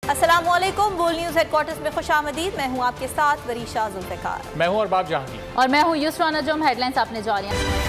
अस्सलामुअलैकुम। बोल news headquarters में खुशामदीद। मैं हूं आपके साथ वरीशा जुल्फ़िकार। मैं हूं अरबाब जहांगीर और मैं हूं युसरा नजम। हेडलाइंस आपने जानिया।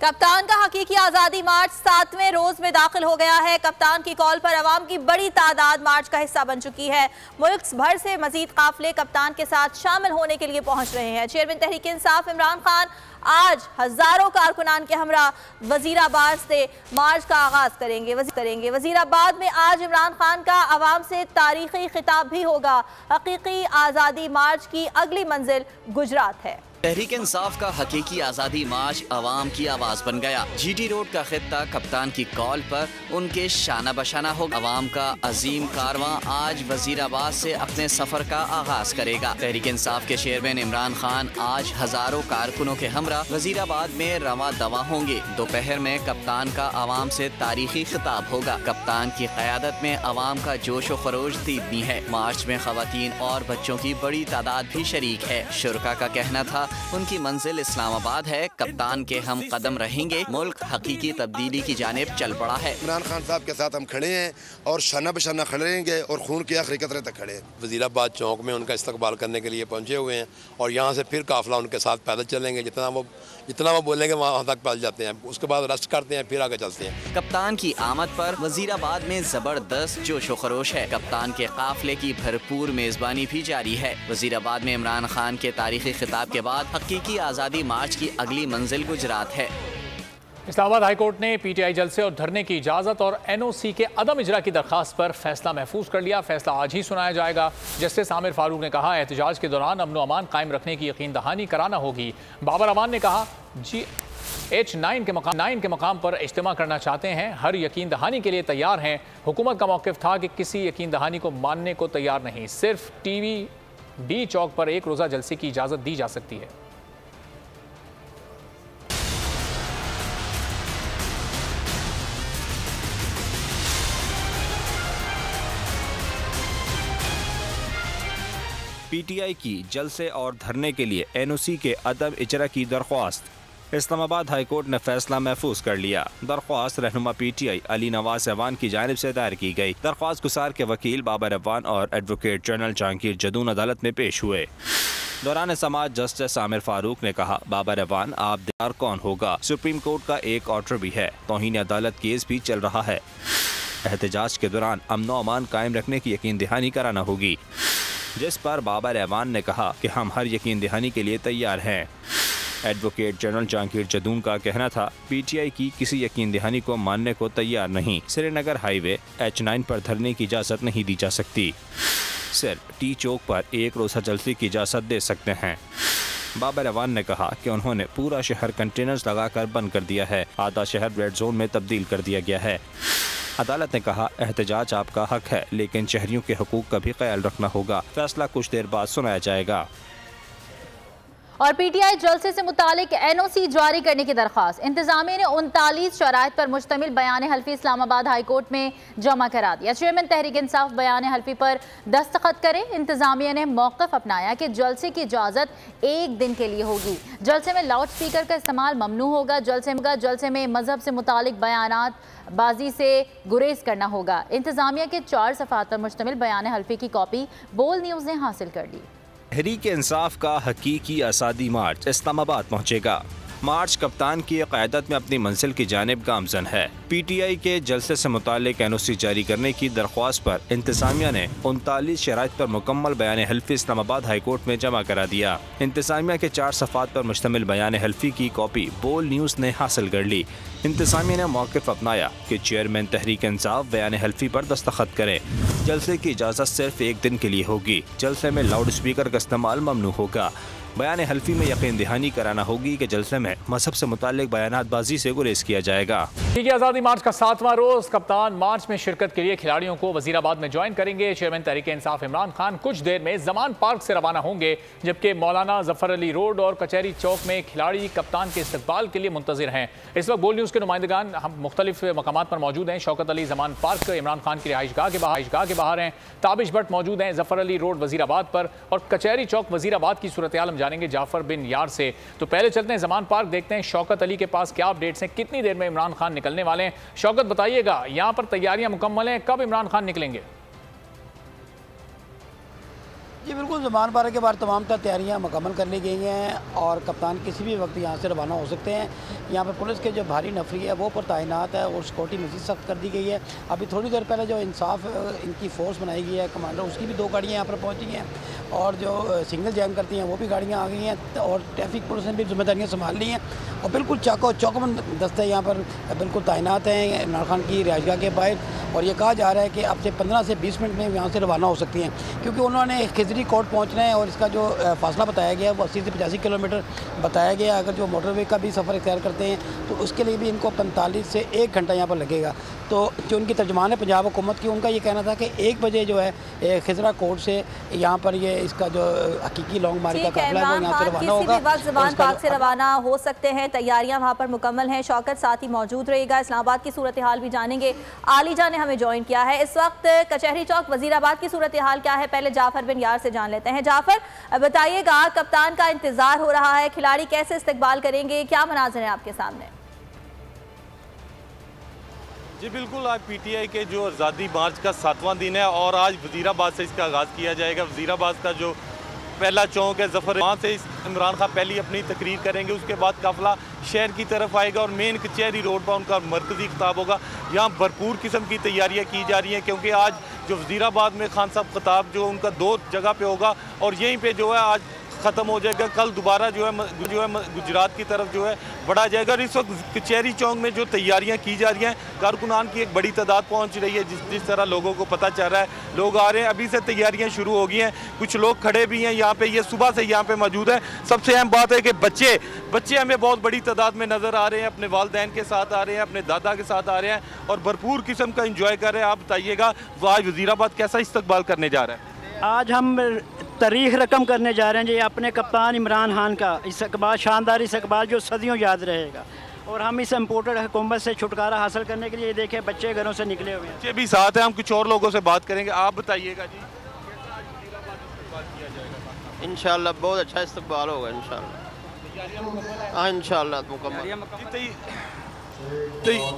कप्तान का हकीकी आज़ादी मार्च 7वें रोज में दाखिल हो गया है। कप्तान की कॉल पर अवाम की बड़ी तादाद मार्च का हिस्सा बन चुकी है। मुल्क भर से मजीद काफिले कप्तान के साथ शामिल होने के लिए पहुंच रहे हैं। चेयरमैन तहरीक इंसाफ इमरान खान आज हजारों कारकुनान के हमरा वजीराबाद से मार्च का आगाज करेंगे। वजीराबाद में आज इमरान खान का अवाम से तारीखी खिताब भी होगा। हकीकी आज़ादी मार्च की अगली मंजिल गुजरात है। तहरीक इंसाफ का हकीकी आज़ादी मार्च अवाम की आवाज़ बन गया। जीटी रोड का खित्ता कप्तान की कॉल पर उनके शाना बशाना हो। अवाम का अजीम कारवां आज वजीराबाद से अपने सफर का आगाज करेगा। तहरीक इंसाफ के चेयरमैन इमरान खान आज हजारों कारकुनों के हमरा वजीराबाद में रवा दवा होंगे। दोपहर में कप्तान का अवाम से तारीखी खिताब होगा। कप्तान की क़यादत में अवाम का जोश व खरोश दीदनी है। मार्च में खवातीन और बच्चों की बड़ी तादाद भी शरीक है। शुरका का कहना था उनकी मंजिल इस्लामाबाद है। कप्तान के हम कदम रहेंगे। मुल्क हकीकी तब्दीली की जानिब चल पड़ा है। इमरान खान साहब के साथ हम खड़े हैं और शाना बशाना खड़े रहेंगे और खून की आखिरी कतरे तक खड़े हैं। वजीराबाद चौक में उनका इस्तकबाल करने के लिए पहुंचे हुए हैं और यहाँ से फिर काफिला उनके साथ पैदल चलेंगे। जितना वो बोलेंगे वहाँ तक पैदल जाते हैं, उसके बाद रेस्ट करते हैं, फिर आगे चलते हैं। कप्तान की आमद पर वजीराबाद में जबरदस्त जोश व खरोश है। कप्तान के काफिले की भरपूर मेजबानी भी जारी है। वजीराबाद में इमरान खान के तारीखी खिताब के बाद हकीकी आज़ादी मार्च की अगली मंजिल गुजरात है। इस्लामाबाद हाईकोर्ट ने पीटीआई जलसे और धरने की इजाज़त और एनओसी के अदम इजरा की दरखास्त पर फैसला महफूज कर लिया। फैसला आज ही सुनाया जाएगा। जस्टिस आमिर फारूक ने कहा एहतजाज के दौरान अमन व अमान कायम रखने की यकीन दहानी कराना होगी। बाबर अमान ने कहा H9 के मकाम पर इज्तिमा करना चाहते हैं, हर यकीन दहानी के लिए तैयार हैं। हुकूमत का मौक़िफ़ था कि किसी यकीन दहानी को मानने को तैयार नहीं, सिर्फ TVD चौक पर एक रोज़ा जलसे की इजाज़त दी जा सकती है। पीटीआई की जलसे और धरने के लिए एनओसी के अदम इजरा की दरख्वास्त। इस्लामाबाद हाईकोर्ट ने फैसला महफूज कर लिया। दरख्वास्त रहनुमा पीटीआई अली नवाज अवान की जानिब से दायर की गई। दरख्वास्त गुसार के वकील बाबर अवान और एडवोकेट जनरल जहांगीर जदून अदालत में पेश हुए। दौरान समाअत जस्टिस आमिर फारूक ने कहा बाबर अवान आप दीदार कौन होगा, सुप्रीम कोर्ट का एक ऑर्डर भी है, तौहीन अदालत केस भी चल रहा है। एहतजाज के दौरान अमन व अमान कायम रखने की यकीन दहानी कराना होगी, जिस पर बाबर अवान ने कहा कि हम हर यकीन दहानी के लिए तैयार हैं। एडवोकेट जनरल जहांगीर जदून का कहना था पीटीआई की किसी यकीन दहानी को मानने को तैयार नहीं। श्रीनगर हाईवे H9 पर धरने की इजाज़त नहीं दी जा सकती, सिर्फ T चौक पर एक रोज़ा जलसे की इजाज़त दे सकते हैं। बाबर अवान ने कहा कि उन्होंने पूरा शहर कंटेनर्स लगाकर बंद कर दिया है, आधा शहर रेड जोन में तब्दील कर दिया गया है। अदालत ने कहा एहतजाज आपका हक है, लेकिन शहरियों के हकूक का भी ख्याल रखना होगा। फैसला कुछ देर बाद सुनाया जाएगा। और पीटीआई जलसे से मुतालिक एनओसी जारी करने की दरख्वास्त इंतजामिया ने 39 शराइत पर मुश्तमिल बयान हल्फी इस्लामाबाद हाईकोर्ट में जमा करा दिया। चेयरमैन तहरीक इंसाफ बयान हल्फी पर दस्तखत करें। इंतजामिया ने मौक़िफ़ अपनाया कि जलसे की इजाज़त एक दिन के लिए होगी। जलसे में लाउड स्पीकर का इस्तेमाल ममनू होगा। जलसे में मजहब से मुतालिक बयानात बाजी से गुरेज करना होगा। इंतजामिया के 4 सफ़ात पर मुश्तमिल बयान हल्फी की कॉपी बोल न्यूज़ ने हासिल कर ली। तहरीक इंसाफ का हकीकी आज़ादी मार्च इस्लामाबाद पहुँचेगा। मार्च कप्तान की क़यादत में अपनी मंजिल की जानिब गामजन है। पीटीआई के जलसे से मुतालिक एनओसी जारी करने की दरख्वास्त पर इंतजामिया ने 39 शराइत पर मुकम्मल बयान हल्फी इस्लामाबाद हाईकोर्ट में जमा करा दिया। इंतजामिया के 4 सफ़ात पर मुश्तमिल बयान हल्फी की कॉपी बोल न्यूज़ ने हासिल कर ली। इंतजामिया ने मौक़िफ़ अपनाया कि चेयरमैन तहरीक इंसाफ बयान हल्फी पर दस्तखत करें। जलसे की इजाज़त सिर्फ एक दिन के लिए होगी। जलसे में लाउड स्पीकर का इस्तेमाल ममनू होगा। बयान हल्फी में यकीन दहानी कराना होगी कि जलसे में मजहब से मुतालिक बयानातबाजी से गुरेज किया जाएगा। हकीकी आज़ादी मार्च का 7वां रोज। कप्तान मार्च में शिरकत के लिए खिलाड़ियों को वजीराबाद में ज्वाइन करेंगे। चेयरमैन तहरीक इंसाफ इमरान खान कुछ देर में जमान पार्क से रवाना होंगे, जबकि मौलाना जफर अली रोड और कचहरी चौक में खिलाड़ी कप्तान के इस्तकबाल के लिए मुंतजिर हैं। इस वक्त बोल न्यूज़ के नुमाइंदगान हम मुख्तलिफ मकामात पर मौजूद हैं। शौकत अली जमान पार्क इमरान खान की रिहाइशगाह के बाहर हैं। ताबिश भट्ट मौजूद हैं जफर अली रोड वजीराबाद पर, और कचहरी चौक वजीराबाद की सूरत आलम जानेंगे जाफर बिन यार से। तो पहले चलते हैं जमान पार्क, देखते हैं शौकत अली के पास क्या अपडेट्स हैं, कितनी देर में इमरान खान निकलने वाले हैं। शौकत बताइएगा, यहाँ पर तैयारियां मुकम्मल हैं, कब इमरान खान निकलेंगे? जी बिल्कुल, ज़मान पार्क के बाद तमाम तैयारियां मुकम्मल कर ली गई हैं और कप्तान किसी भी वक्त यहाँ से रवाना हो सकते हैं। यहाँ पर पुलिस के जो भारी नफरी है वो पर तैनात है और सिक्योरिटी मज़ीद सख्त कर दी गई है। अभी थोड़ी देर पहले जो इंसाफ इनकी फ़ोर्स बनाई गई है कमांडर, उसकी भी 2 गाड़ियाँ यहाँ पर पहुँची हैं और जो सिग्नल जैम करती हैं वो भी गाड़ियाँ आ गई हैं और ट्रैफिक पुलिस ने भी जिम्मेदारियाँ संभाल ली हैं और बिल्कुल चौकबंद दस्ते यहाँ पर बिल्कुल तैनात हैं इमरान खान की रिहाइशगाह के बाहर। और ये कहा जा रहा है कि अब से 15 से 20 मिनट में यहाँ से रवाना हो सकती हैं, क्योंकि उन्होंने खिजरी कोर्ट पहुँचना है और इसका जो फासला बताया गया है वो 80 से 85 किलोमीटर बताया गया। अगर जो मोटरवे का भी सफ़र इख्तियार करते हैं तो उसके लिए भी इनको 45 से 1 घंटा यहाँ पर लगेगा। तो जो उनकी तर्जमान है पंजाब हुकूमत की, उनका ये कहना था कि 1 बजे जो है खिजरा कोर्ट से यहाँ पर ये इसका जो हकीकी लॉन्ग मार्च का काफिला है वो यहाँ से रवाना होगा। ज़मान पार्क से रवाना हो सकते हैं, तैयारियां वहाँ पर मुकम्मल हैं। शौकत साथ ही मौजूद रहेगा, इस्लामाबाद की सूरत हाल भी जानेंगे। आलिजा ने हमें ज्वाइन किया है। इस वक्त कचहरी चौक वजीराबाद की सूरत हाल क्या है, पहले जाफर बिन यार से जान लेते हैं। जाफर बताइएगा, कप्तान का इंतजार हो रहा है, खिलाड़ी कैसे इस्तकबाल करेंगे, क्या मनाज़िर है आपके सामने? जी बिल्कुल, आज पीटीआई के जो आज़ादी मार्च का 7वां दिन है और आज वजीराबाद से इसका आगाज़ किया जाएगा। वजीराबाद का जो पहला चौक है जफर, वहाँ से इमरान खान पहली अपनी तकरीर करेंगे, उसके बाद काफिला शहर की तरफ आएगा और मेन कचहरी रोड पर उनका मरकज़ी खिताब होगा। यहाँ भरपूर किस्म की तैयारियाँ की जा रही हैं क्योंकि आज जो वजीराबाद में खान साहब खिताब जो उनका 2 जगह पे होगा और यहीं पे जो है आज ख़त्म हो जाएगा। कल दोबारा जो है गुजरात की तरफ जो है बढ़ा जाएगा। और इस वक्त कचहरी चौक में जो तैयारियां की जा रही हैं, कारकुनान की एक बड़ी तादाद पहुंच रही है। जिस तरह लोगों को पता चल रहा है, लोग आ रहे हैं, अभी से तैयारियां शुरू हो गई हैं। कुछ लोग खड़े भी हैं यहाँ पे, ये सुबह से यहाँ पे मौजूद है। सबसे अहम बात है कि बच्चे हमें बहुत बड़ी तादाद में नज़र आ रहे हैं, अपने वालिदैन के साथ आ रहे हैं, अपने दादा के साथ आ रहे हैं और भरपूर किस्म का इंजॉय कर रहे हैं। आप बताइएगा आज वजीराबाद कैसा इस्तकबाल करने जा रहा है? आज हम तारीख रकम करने जा रहे हैं जी अपने कप्तान इमरान खान का इस्तकबाल, शानदार इस्तकबाल जो सदियों याद रहेगा। और हम इस इम्पोर्टेड हुकूमत से छुटकारा हासिल करने के लिए देखें बच्चे घरों से निकले हुए हैं। बच्चे भी साथ हैं, हम कुछ और लोगों से बात करेंगे। आप बताइएगा जी, इंशाल्लाह बहुत अच्छा इस्तकबाल होगा इंशाल्लाह। हाँ इंशाल्लाह मुकम्मल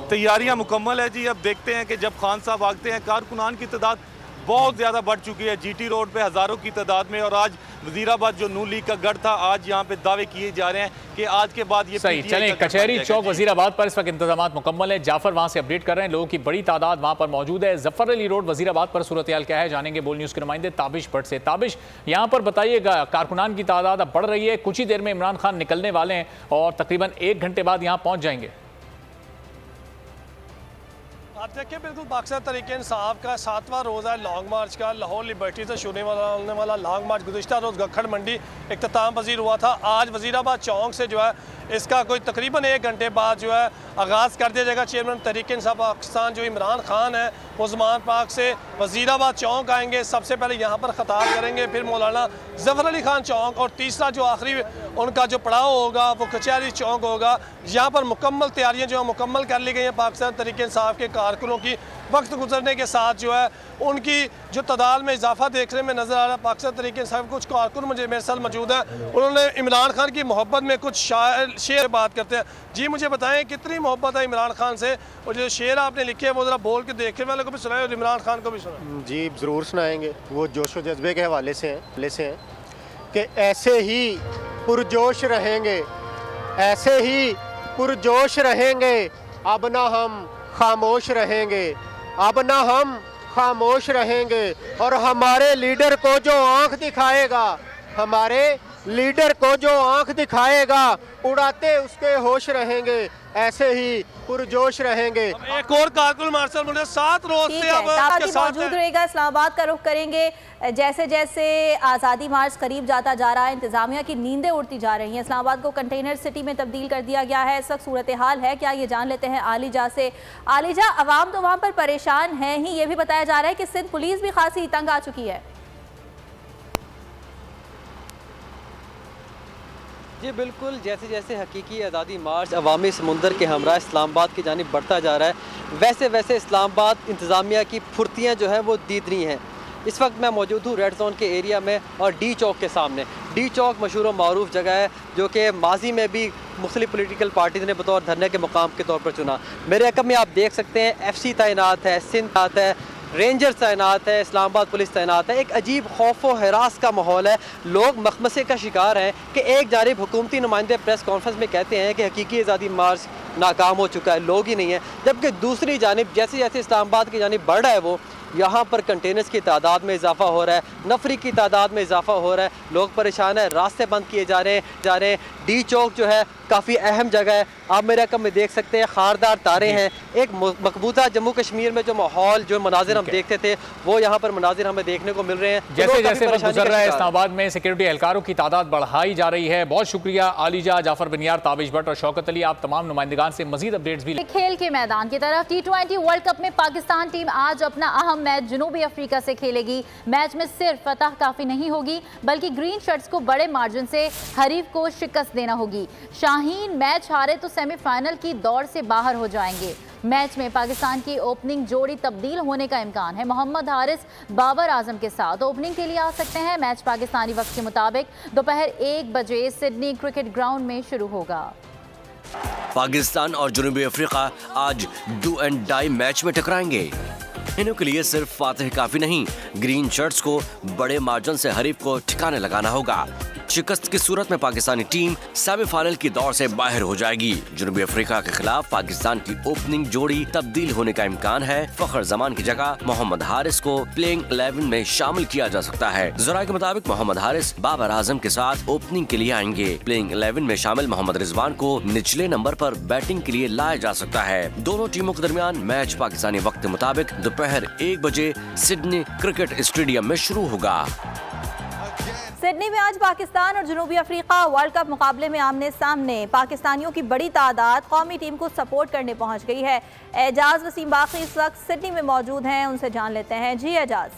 तैयारियां मुकम्मल है जी। अब देखते हैं कि जब खान साहब आते हैं, कारकुनान की तादाद बहुत ज़्यादा बढ़ चुकी है जीटी रोड पे हज़ारों की तादाद में। और आज वजीराबाद जो नून लीग का गढ़ था, आज यहाँ पे दावे किए जा रहे हैं कि आज के बाद ये सही। चलें, कचहरी चौक वजीराबाद पर इस वक्त इंतजाम मुकम्मल है। जाफर वहाँ से अपडेट कर रहे हैं, लोगों की बड़ी तादाद वहाँ पर मौजूद है। जफर अली रोड वजीराबाद पर सूरत हाल क्या है, जानेंगे बोल न्यूज़ के नुमाइंदे ताबिश भट्ट से। ताबिश, यहाँ पर बताइएगा, कारकुनान की तादाद अब बढ़ रही है, कुछ ही देर में इमरान खान निकलने वाले हैं और तकरीबन 1 घंटे बाद यहाँ पहुँच जाएंगे। आप देखिए, बिल्कुल पाकिस्तान तहरीक इंसाफ का 7वां रोज़ है लॉन्ग मार्च का। लाहौर लिबर्टी से शुरू होने वाला लॉन्ग मार्च गुज़िश्ता रोज़ गखड़ मंडी इख्तिताम पजीर हुआ था। आज वजीराबाद चौक से जो है इसका कोई तकरीबन 1 घंटे बाद जो है आगाज़ कर दिया जाएगा। चेयरमैन तहरीक इंसाफ पाकिस्तान जो इमरान खान है वो ज़मान पार्क से वजीराबाद चौक आएंगे, सबसे पहले यहाँ पर ख़ताब करेंगे, फिर मौलाना ज़फ़र अली खान चौक और तीसरा जो आखिरी उनका जो पड़ाव होगा वो कचहरी चौक होगा। यहाँ पर मुकम्मल तैयारियाँ जो है मुकम्मल कर ली गई हैं। पाकिस्तान तहरीक इंसाफ के कारकुनों की वक्त गुजरने के साथ जो है उनकी जो तादाद में इजाफा देखने में नज़र आ रहा है। पाकिस्तान तहरीक इंसाफ कुछ कारकुन मुझे मेरे साथ मौजूद हैं, उन्होंने इमरान खान की मोहब्बत में कुछ शेर बात करते हैं। जी मुझे बताएं कितनी मोहब्बत है इमरान खान से, और जो शेर आपने लिखे है वो ज़रा बोल के देखने वाले को भी सुनाए और इमरान खान को भी सुनाए। जी ज़रूर सुनाएंगे। वो जोश व जज्बे के हवाले से हैं कि ऐसे ही पुरजोश रहेंगे, ऐसे ही पुरजोश रहेंगे, अब ना हम खामोश रहेंगे, अब ना हम खामोश रहेंगे। और हमारे लीडर को जो आंख दिखाएगा, हमारे लीडर को जो आंख दिखाएगा, उड़ाते उसके होश रहेंगे, ऐसे ही पुरजोश रहेंगे। एक और कारकुन मार्शल मुझे 7 रोज से अब मौजूद रहेगा। इस्लामाबाद का रुख करेंगे। जैसे जैसे आज़ादी मार्च करीब जाता जा रहा है, इंतजामिया की नींदें उड़ती जा रही हैं। इस्लामाबाद को कंटेनर सिटी में तब्दील कर दिया गया है। इस वक्त सूरत हाल है क्या, ये जान लेते हैं आलिजा से। आलिजा, अवाम तो वहाँ पर परेशान है ही, ये भी बताया जा रहा है कि सिंध पुलिस भी खासी तंग आ चुकी है। जी बिल्कुल, जैसे जैसे हकीकी आज़ादी मार्च अवामी समुंदर के हमरा इस्लामाबाद की जानिब बढ़ता जा रहा है, वैसे वैसे इस्लामाबाद इंतज़ामिया की फुर्तियाँ जो है वो दीद रही हैं। इस वक्त मैं मौजूद हूँ रेड जोन के एरिया में और डी चौक के सामने। डी चौक मशहूर व मारूफ जगह है जो कि माजी में भी मुख्तलिफ पोलिटिकल पार्टीज ने बतौर धरने के मुकाम के तौर पर चुना। मेरे अकब में आप देख सकते हैं FC तैनात है, सिंध तैनात है, रेंजर्स तैनात है, इस्लामाबाद पुलिस तैनात है। एक अजीब खौफ व हरास का माहौल है। लोग मखमसे का शिकार हैं कि एक जानिब हुकूमती नुमाइंदे प्रेस कॉन्फ्रेंस में कहते हैं कि हकीकी आज़ादी मार्च नाकाम हो चुका है, लोग ही नहीं है, जबकि दूसरी जानिब जैसे जैसे इस्लामाबाद की जानिब बढ़ रहा है वो यहाँ पर कंटेनर्स की तादाद में इजाफा हो रहा है, नफरी की तादाद में इजाफा हो रहा है, लोग परेशान हैं, रास्ते बंद किए जा रहे हैं। डी चौक जो है काफ़ी अहम जगह है। आप मेरे रकम में देख सकते हैं खारदार तारे हैं। एक मकबूजा जम्मू कश्मीर में जो माहौल जो मनाजिर हम देखते थे वो यहाँ पर मनाजिर हमें देखने को मिल रहे हैं। जैसे जैसे वक्त गुजर रहा है इस्लामाबाद में सिक्योरिटी एहलकारों की तादाद बढ़ाई जा रही है। बहुत शुक्रिया आलिजा, जाफर बिनियार, ताबिश भट्ट और शौकत अली। आप तमाम नुमाइंदगान से मजीद अपडेट्स भी। खेल के मैदान की तरफ T20 वर्ल्ड कप में पाकिस्तान टीम आज अपना अहम मैच जनूबी अफ्रीका से खेलेगी। मैच में सिर्फ फतह काफी नहीं होगी बल्कि ग्रीन शर्ट्स को बड़े मार्जिन से हरीफ को शिकस्त देना होगी। शाहीन मैच हारे तो सेमीफाइनल की दौड़ से बाहर हो जाएंगे। मैच में पाकिस्तान की ओपनिंग जोड़ी तब्दील होने का इम्कान है। मोहम्मद हारिस बाबर आजम के साथ ओपनिंग के लिए आ सकते हैं। मैच पाकिस्तानी वक्त के मुताबिक दोपहर 1 बजे सिडनी क्रिकेट ग्राउंड में शुरू होगा। पाकिस्तान और जनूबी अफ्रीका आज डू एंड डाई मैच में टकराएंगे। इन्हों के लिए सिर्फ फातिह काफी नहीं, ग्रीन शर्ट्स को बड़े मार्जिन से हरीफ को ठिकाने लगाना होगा। शिकस्त की सूरत में पाकिस्तानी टीम सेमीफाइनल की दौड़ से बाहर हो जाएगी। जनूबी अफ्रीका के खिलाफ पाकिस्तान की ओपनिंग जोड़ी तब्दील होने का इम्कान है। फखर जमान की जगह मोहम्मद हारिस को प्लेइंग 11 में शामिल किया जा सकता है। जराये के मुताबिक मोहम्मद हारिस बाबर आजम के साथ ओपनिंग के लिए आएंगे। प्लेइंग 11 में शामिल मोहम्मद रिजवान को निचले नंबर पर बैटिंग के लिए लाया जा सकता है। दोनों टीमों के दरमियान मैच पाकिस्तानी वक्त के मुताबिक दोपहर 1 बजे सिडनी क्रिकेट स्टेडियम में शुरू होगा। सिडनी में आज पाकिस्तान और जनूबी अफ्रीका वर्ल्ड कप मुकाबले में आमने सामने। पाकिस्तानियों की बड़ी तादाद कौमी टीम को सपोर्ट करने पहुंच गई है। एजाज वसीम बाकी इस वक्त सिडनी में मौजूद हैं, उनसे जान लेते हैं। जी एजाज।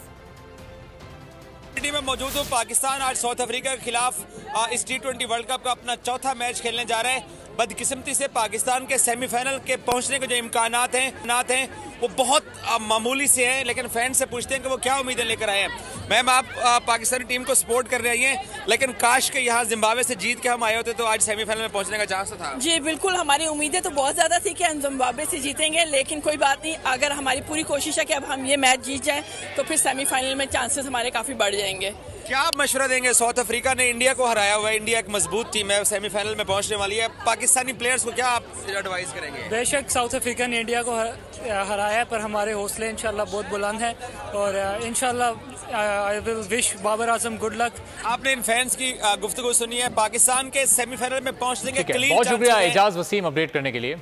सिडनी में मौजूद हूँ। पाकिस्तान आज साउथ अफ्रीका के खिलाफ इस T20 वर्ल्ड कप का अपना चौथा मैच खेलने जा रहे हैं। बदकिस्मती से पाकिस्तान के सेमीफाइनल के पहुंचने के जो इम्कानात हैं वो बहुत मामूली से हैं, लेकिन फैन से पूछते हैं कि वो क्या उम्मीदें लेकर आए हैं। मैम, आप पाकिस्तानी टीम को सपोर्ट कर रही हैं, लेकिन काश के यहाँ जिम्बाब्वे से जीत के हम आए होते तो आज सेमीफाइनल में पहुंचने का चांस था। जी बिल्कुल, हमारी उम्मीदें तो बहुत ज़्यादा थी कि हम जिम्बाब्वे से जीतेंगे, लेकिन कोई बात नहीं, अगर हमारी पूरी कोशिश है कि अब हम ये मैच जीत जाएं तो फिर सेमीफाइनल में चांसेस हमारे काफ़ी बढ़ जाएंगे। क्या आप मशवरा देंगे? साउथ अफ्रीका ने इंडिया को हराया हुआ है, इंडिया एक मजबूत टीम है, सेमीफाइनल में पहुंचने वाली है। पाकिस्तानी प्लेयर्स को क्या आप एडवाइस करेंगे? बेशक साउथ अफ्रीका ने इंडिया को हराया है, पर हमारे हौसले इंशाल्लाह बहुत बुलंद हैं और इंशाल्लाह I will wish Babar Azam good luck. आपने इन फैंस की गुफ्तगू सुनी है, पाकिस्तान के सेमीफाइनल में पहुंचने के क्लीन। बहुत शुक्रिया एजाज वसीम अपडेट करने के लिए।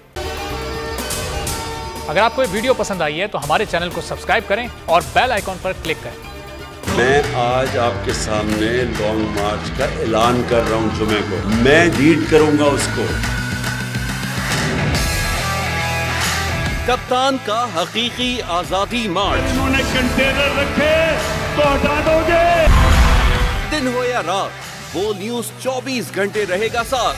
अगर आपको ये वीडियो पसंद आई है तो हमारे चैनल को सब्सक्राइब करें और बेल आइकॉन पर क्लिक करें। मैं आज आपके सामने लॉन्ग मार्च का ऐलान कर रहा हूं। जुमे को मैं लीड करूंगा उसको। कप्तान का हकीकी आजादी मार्च। इन्होंने कंटेनर रखे तो हटा दोगे। दिन हो या रात, वो न्यूज 24 घंटे रहेगा साथ।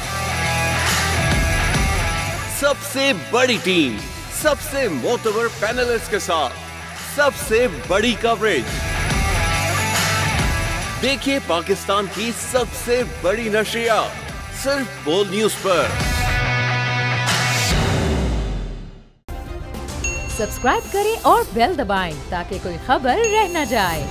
सबसे बड़ी टीम, सबसे मोतबर पैनलिस्ट के साथ, सबसे बड़ी कवरेज। देखिए पाकिस्तान की सबसे बड़ी नशरिया सिर्फ बोल न्यूज पर। सब्सक्राइब करें और बेल दबाएं ताकि कोई खबर रह न जाए।